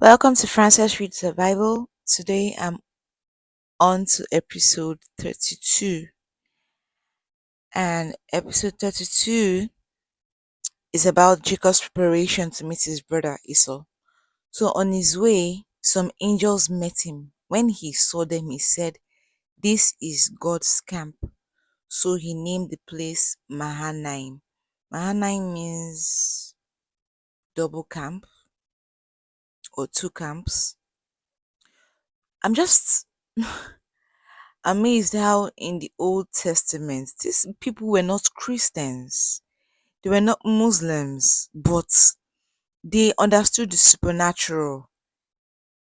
Welcome to Francis Reads the Bible. Today I'm on to episode 32. And episode 32 is about Jacob's preparation to meet his brother Esau. So on his way, some angels met him. When he saw them, he said, "This is God's camp." So he named the place Mahanaim. Mahanaim means double camp or two camps. I'm just amazed how in the Old Testament these people were not Christians, they were not Muslims, but they understood the supernatural.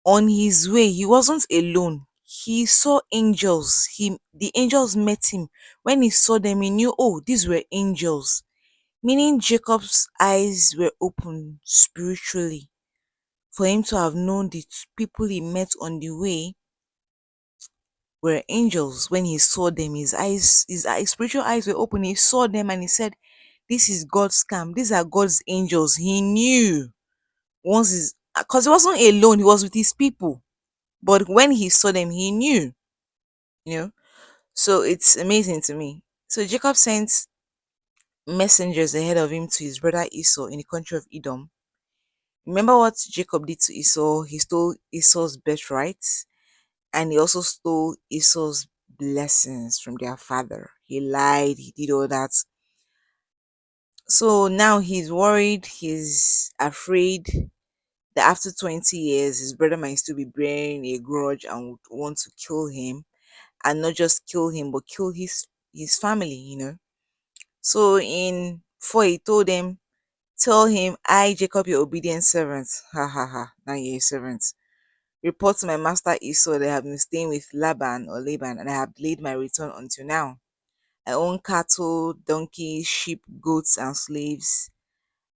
On his way, he wasn't alone. He saw angels. The angels met him. When he saw them, he knew, oh, these were angels. Meaning Jacob's eyes were open spiritually for him to have known the people he met on the way were angels. When he saw them, his spiritual eyes were open. He saw them and he said, "This is God's camp. These are God's angels." He knew once his because he wasn't alone, he was with his people. But when he saw them, he knew, you know. So it's amazing to me. So Jacob sent messengers ahead of him to his brother Esau in the country of Edom. Remember what Jacob did to Esau? He stole Esau's birthright, and he also stole Esau's blessings from their father. He lied, he did all that. So now he's worried, he's afraid that after 20 years, his brother might still be bearing a grudge and would want to kill him, and not just kill him, but kill his family. So in 4, he told them, "Tell him, I, Jacob, your obedient servant, ha ha ha, now you're a servant, report to my master Esau that I have been staying with Laban, and I have delayed my return until now. I own cattle, donkeys, sheep, goats, and slaves.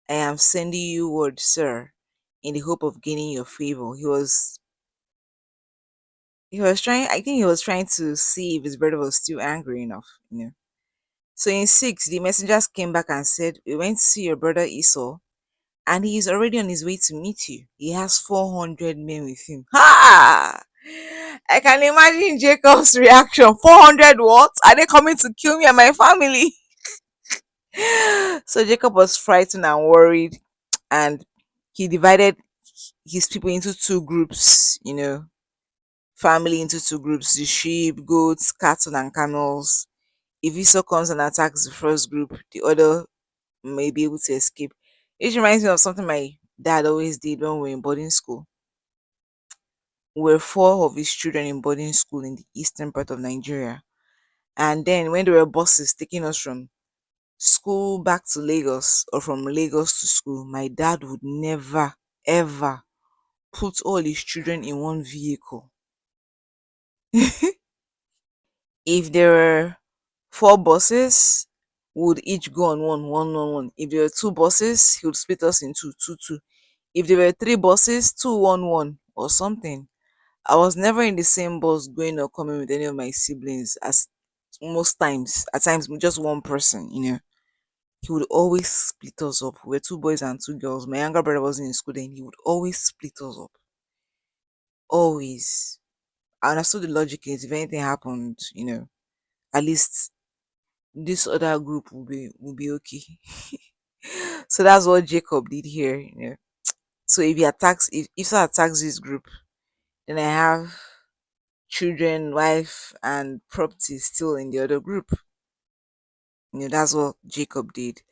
I am sending you word, sir, in the hope of gaining your favor." He was trying, I think he was trying to see if his brother was still angry enough. So in 6, the messengers came back and said, "We went to see your brother Esau, and he is already on his way to meet you. He has 400 men with him." Ha! I can imagine Jacob's reaction. 400 what? Are they coming to kill me and my family? So Jacob was frightened and worried, and he divided his people into two groups, family into two groups: the sheep, goats, cattle, and camels. If Esau comes and attacks the first group, the other may be able to escape. It reminds me of something my dad always did when we were in boarding school. We were four of his children in boarding school in the eastern part of Nigeria. And then when there were buses taking us from school back to Lagos or from Lagos to school, my dad would never, ever put all his children in one vehicle. If there were four buses, we would each go on one on one. If there were two buses, he would split us into two, two. If there were three buses, two, one, or something. I was never in the same bus going or coming with any of my siblings as most times. At times, just one person. He would always split us up. We were two boys and two girls. My younger brother wasn't in school then. He would always split us up. Always. I understood the logic is if anything happened, at least this other group will be okay. So that's what Jacob did here. So if Esau attacks this group, then I have children, wife, and property still in the other group. That's what Jacob did.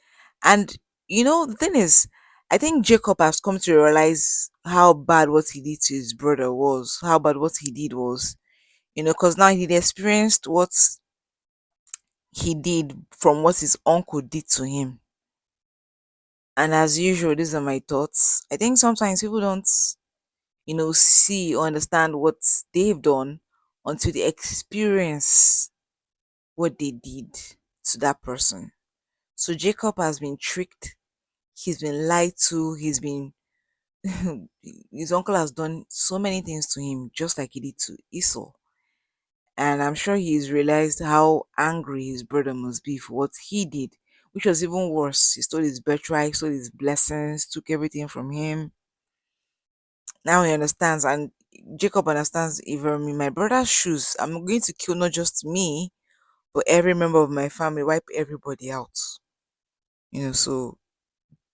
And the thing is, I think Jacob has come to realize how bad what he did to his brother was, how bad what he did was, because now he'd experienced what he did from what his uncle did to him. And as usual, these are my thoughts. I think sometimes people don't see or understand what they've done until they experience what they did to that person. So Jacob has been tricked, he's been lied to, his uncle has done so many things to him, just like he did to Esau. And I'm sure he's realized how angry his brother must be for what he did, which was even worse. He stole his birthright, stole his blessings, took everything from him. Now he understands, and Jacob understands, if I'm in my brother's shoes, I'm going to kill not just me, but every member of my family, wipe everybody out. So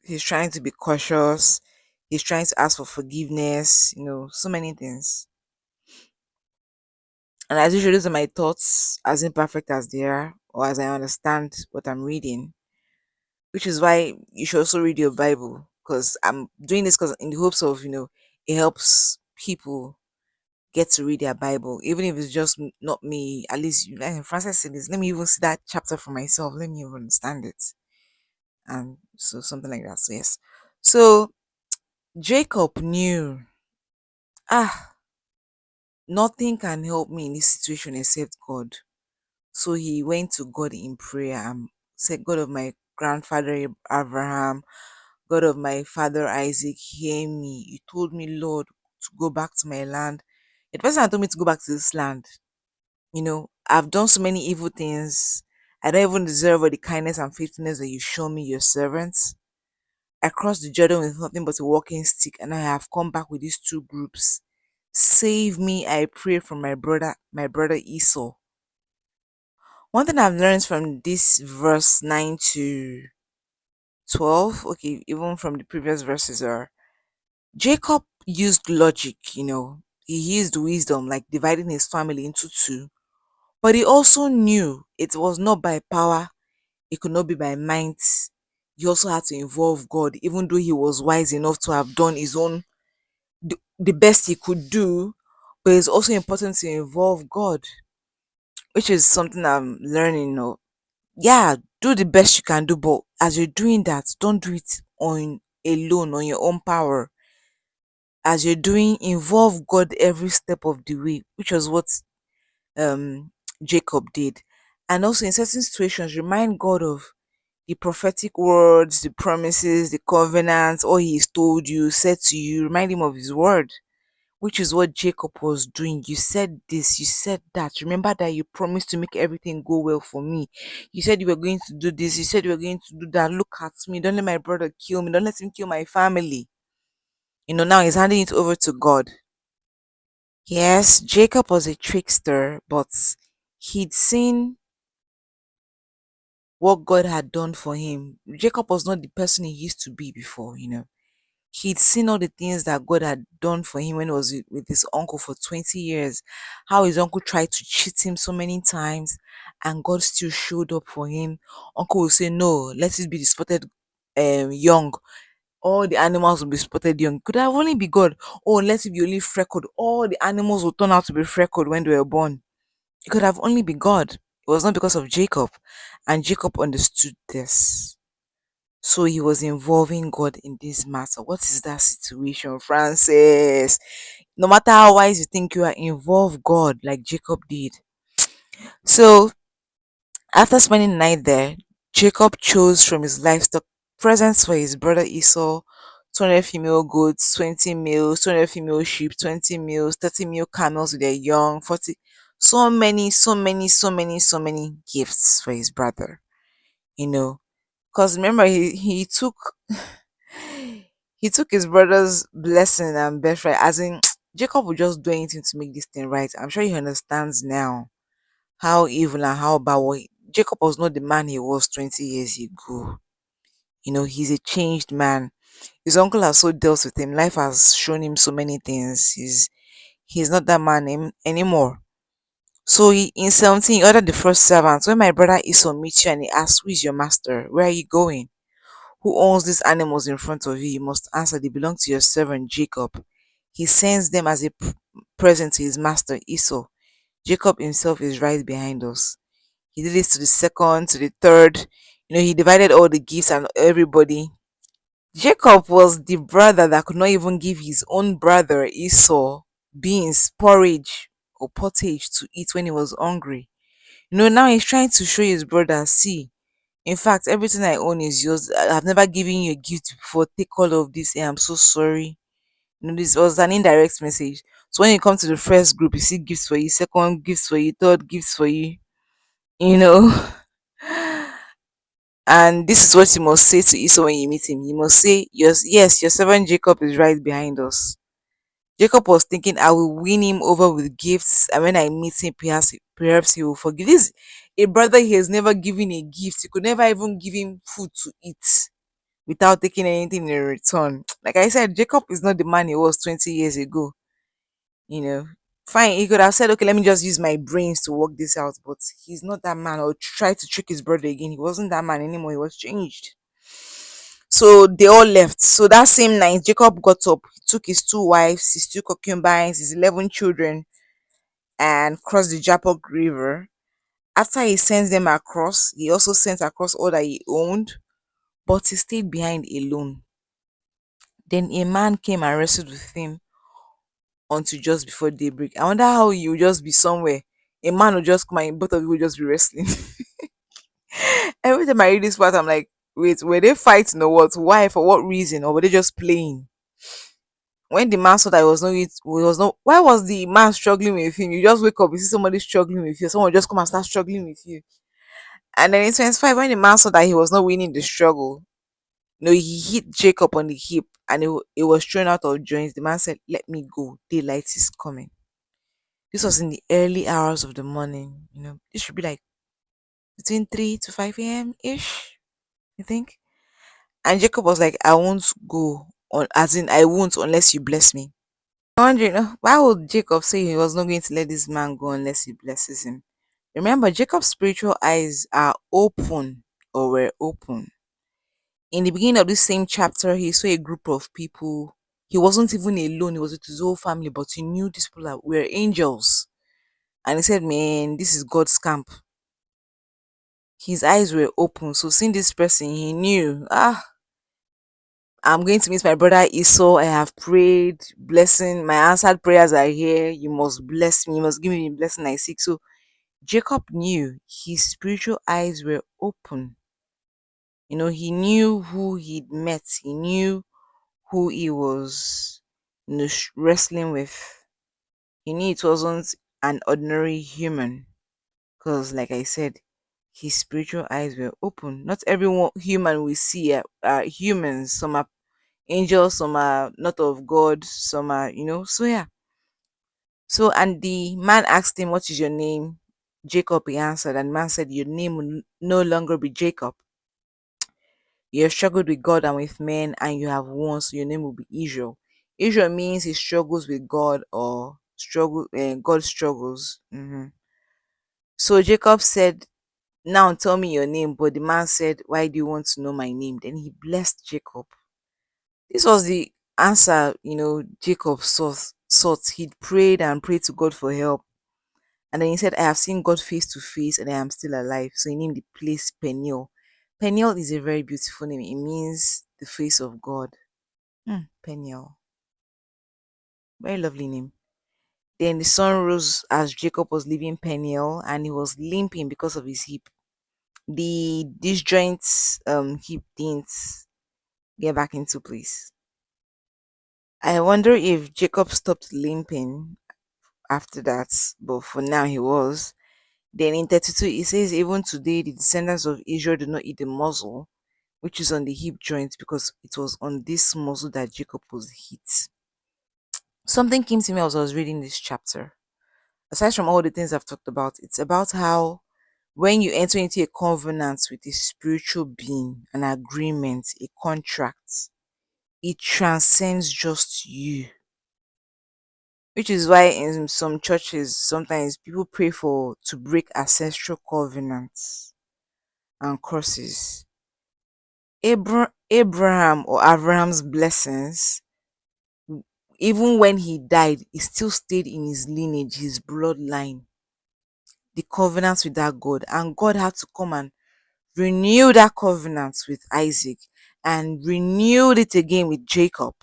he's trying to be cautious. He's trying to ask for forgiveness, so many things. And as usual, those are my thoughts, as imperfect as they are, or as I understand what I'm reading, which is why you should also read your Bible. Because I'm doing this because in the hopes of, it helps people get to read their Bible, even if it's just not me. At least, like Francis said, this. Let me even see that chapter for myself. Let me even understand it, and so something like that. So yes, so Jacob knew, ah, nothing can help me in this situation except God. So he went to God in prayer and said, God of my grandfather Abraham, God of my father Isaac, hear me. You told me, Lord, to go back to my land. The person that told me to go back to this land, I've done so many evil things. I don't even deserve all the kindness and faithfulness that you show me, your servants. I crossed the Jordan with nothing but a walking stick, and I have come back with these two groups. Save me, I pray, from my brother Esau. One thing I've learned from this verse 9 to 12, okay, even from the previous verses, are Jacob used logic, he used wisdom, like dividing his family into two. But he also knew it was not by power, it could not be by might. He also had to involve God, even though he was wise enough to have done his own, the best he could do. But it's also important to involve God, which is something I'm learning. Yeah, do the best you can do, but as you're doing that, don't do it on alone, on your own power. As you're doing, involve God every step of the way, which was what um Jacob did. And also in certain situations, remind God of the prophetic words, the promises, the covenants, all he's told you, said to you. Remind him of his word, which is what Jacob was doing. You said this, you said that. Remember that you promised to make everything go well for me. You said you were going to do this, you said you were going to do that. Look at me. Don't let my brother kill me. Don't let him kill my family. Now he's handing it over to God. Yes, Jacob was a trickster, but he'd seen what God had done for him. Jacob was not the person he used to be before. He'd seen all the things that God had done for him when he was with his uncle for 20 years. How his uncle tried to cheat him so many times and God still showed up for him. Uncle will say, no, let it be the spotted young. All the animals will be spotted young. Could have only be God. Oh, let it be only freckled. All the animals will turn out to be freckled when they were born. It could have only been God. It was not because of Jacob. And Jacob understood this. So he was involving God in this matter. What is that situation, Francis? No matter how wise you think you are, involve God like Jacob did. So after spending the night there, Jacob chose from his livestock presents for his brother Esau: 200 female goats, 20 males, 200 female sheep, 20 males, 30 male camels with their young, 40. So many, so many, so many, so many gifts for his brother. You know, because remember, he took his brother's blessing and birthright, as in Jacob would just do anything to make this thing right. I'm sure he understands now how evil and how bad Jacob was not the man he was 20 years ago. He's a changed man. His uncle has so dealt with him. Life has shown him so many things. He's not that man anymore. So in 17, he ordered the first servant. When my brother Esau meets you and he asks, who is your master? Where are you going? Who owns these animals in front of you? You must answer, they belong to your servant Jacob. He sends them as a present to his master Esau. Jacob himself is right behind us. He did this to the second, to the third. He divided all the gifts and everybody. Jacob was the brother that could not even give his own brother Esau beans, porridge, or pottage to eat when he was hungry. Now he's trying to show his brother, see, in fact, everything I own is yours. I've never given you a gift before. Take all of this. I'm so sorry. This was an indirect message. So when you come to the first group, you see gifts for you, second gifts for you, third gifts for you. You know. And this is what you must say to Esau when you meet him. You must say, yes, your servant Jacob is right behind us. Jacob was thinking, I will win him over with gifts, and when I meet him, perhaps he will forgive. This a brother he has never given a gift. He could never even give him food to eat without taking anything in return. Like I said, Jacob is not the man he was 20 years ago. You know, fine, he could have said, okay, let me just use my brains to work this out, but he's not that man, or try to trick his brother again. He wasn't that man anymore, he was changed. So they all left. So that same night, Jacob got up, he took his two wives, his two concubines, his 11 children, and crossed the Jabbok River. After he sent them across, he also sent across all that he owned, but he stayed behind alone. Then a man came and wrestled with him until just before daybreak. I wonder how you would just be somewhere. A man will just come and both of you will just be wrestling. Every time I read this part, I'm like, wait, were they fighting or what? Why? For what reason? Or were they just playing? When the man saw that why was the man struggling with him? You just wake up, you see somebody struggling with you, someone just come and start struggling with you. And then in 25, when the man saw that he was not winning the struggle, he hit Jacob on the hip and it was thrown out of joint. The man said, let me go. Daylight is coming. This was in the early hours of the morning. This should be like between 3 to 5 a.m. ish, I think. And Jacob was like, I won't go on, as in, I won't unless you bless me. I'm wondering, why would Jacob say he was not going to let this man go unless he blesses him? Remember, Jacob's spiritual eyes are open, or were open. In the beginning of this same chapter, he saw a group of people. He wasn't even alone, he was with his whole family, but he knew these people were angels. And he said, man, this is God's camp. His eyes were open. So seeing this person, he knew, I'm going to meet my brother Esau. I have prayed, blessing. My answered prayers are here. You must bless me. You must give me the blessing I seek. So Jacob knew his spiritual eyes were open. He knew who he'd met. He knew who he was, wrestling with. He knew it wasn't an ordinary human. Because, like I said, his spiritual eyes were open. Not everyone human we see are humans. Some are angels, some are not of God, some are, So yeah. So and the man asked him, what is your name? Jacob, he answered, and the man said, your name will no longer be Jacob. You have struggled with God and with men, and you have won, so your name will be Israel. Israel means he struggles with God, or God struggles. So Jacob said, now tell me your name. But the man said, why do you want to know my name? Then he blessed Jacob. This was the answer, Jacob sought. He'd prayed and prayed to God for help. And then he said, I have seen God face to face and I am still alive. So he named the place Peniel. Peniel is a very beautiful name. It means the face of God. Peniel. Very lovely name. Then the sun rose as Jacob was leaving Peniel and he was limping because of his hip. The disjoint hip didn't get back into place. I wonder if Jacob stopped limping after that, but for now he was. Then in 32, it says, even today, the descendants of Israel do not eat the muscle, which is on the hip joint, because it was on this muscle that Jacob was hit. Something came to me as I was reading this chapter. Aside from all the things I've talked about, it's about how when you enter into a covenant with a spiritual being, an agreement, a contract, it transcends just you. Which is why in some churches, sometimes people pray for to break ancestral covenants and curses. Abraham or Abraham's blessings, even when he died, it still stayed in his lineage, his bloodline, the covenant with that God. And God had to come and renew that covenant with Isaac and renewed it again with Jacob.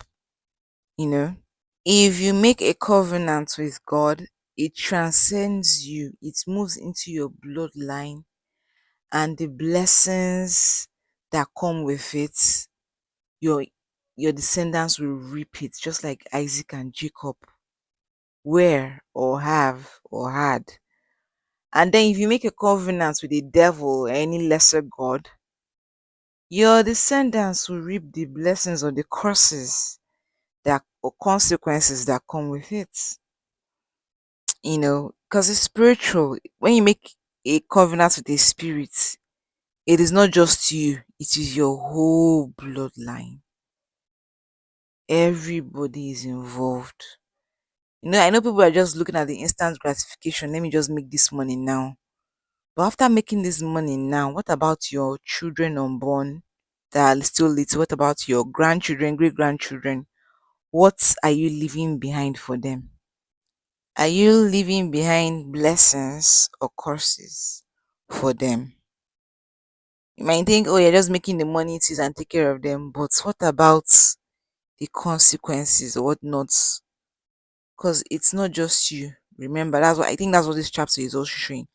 If you make a covenant with God, it transcends you, it moves into your bloodline, and the blessings that come with it, your your descendants will reap it, just like Isaac and Jacob were or have or had. And then if you make a covenant with the devil or any lesser god, your descendants will reap the blessings or the curses there are consequences that come with it, because it's spiritual. When you make a covenant with a spirit, it is not just you, it is your whole bloodline. Everybody is involved. I know people are just looking at the instant gratification. Let me just make this money now. But after making this money now, what about your children unborn that are still little? What about your grandchildren, great grandchildren? What are you leaving behind for them? Are you leaving behind blessings or curses for them? You might think, oh, you're just making the money to use and take care of them, but what about the consequences or whatnot? Because it's not just you. Remember, that's what this chapter is also showing.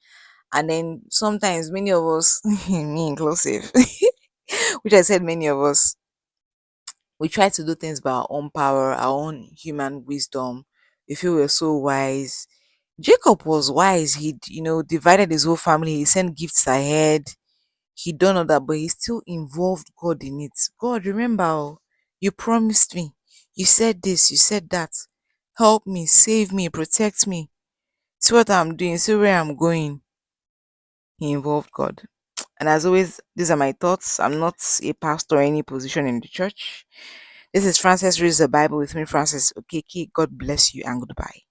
And then sometimes many of us, me inclusive, which I said many of us, we try to do things by our own power, our own human wisdom. We feel we're so wise. Jacob was wise. He, divided his whole family. He sent gifts ahead. He done all that, but he still involved God in it. God, remember, oh, you promised me. You said this, you said that. Help me, save me, protect me. See what I'm doing, see where I'm going. He involved God. And as always, these are my thoughts. I'm not a pastor or any position in the church. This is Frances Reads the Bible with me, Frances. Okay, God bless you and goodbye.